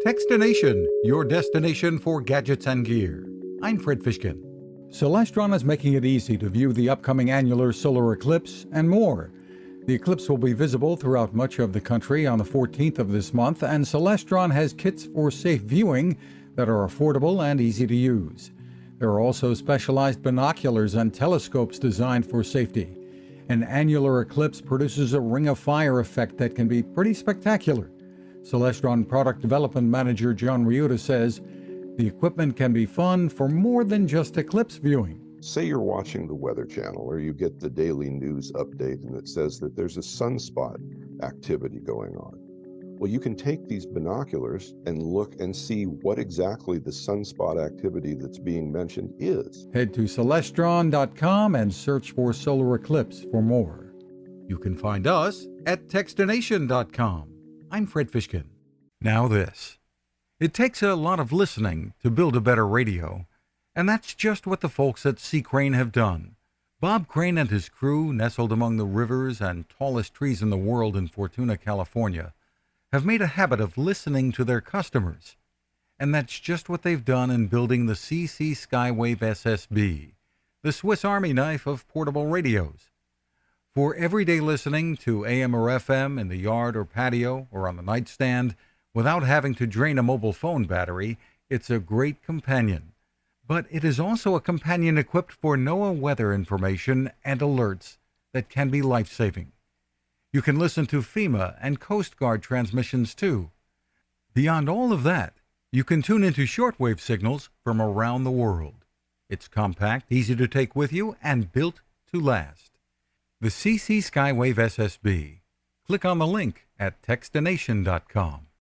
Techstination, your destination for gadgets and gear. I'm Fred Fishkin. Celestron is making it easy to view the upcoming annular solar eclipse and more. The eclipse will be visible throughout much of the country on the 14th of this month, and Celestron has kits for safe viewing that are affordable and easy to use. There are also specialized binoculars and telescopes designed for safety. An annular eclipse produces a ring of fire effect that can be pretty spectacular. Celestron Product Development Manager John Ryuta says the equipment can be fun for more than just eclipse viewing. Say you're watching the Weather Channel or you get the daily news update and it says that there's a sunspot activity going on. Well, you can take these binoculars and look and see what exactly the sunspot activity that's being mentioned is. Head to Celestron.com and search for solar eclipse for more. You can find us at Techstination.com. I'm Fred Fishkin. Now this. It takes a lot of listening to build a better radio, and that's just what the folks at C. Crane have done. Bob Crane and his crew, nestled among the rivers and tallest trees in the world in Fortuna, California, have made a habit of listening to their customers. And that's just what they've done in building the CC Skywave SSB, the Swiss Army knife of portable radios. For everyday listening to AM or FM in the yard or patio or on the nightstand without having to drain a mobile phone battery, it's a great companion. But it is also a companion equipped for NOAA weather information and alerts that can be life-saving. You can listen to FEMA and Coast Guard transmissions too. Beyond all of that, you can tune into shortwave signals from around the world. It's compact, easy to take with you, and built to last. The CC Skywave SSB. Click on the link at Techstination.com.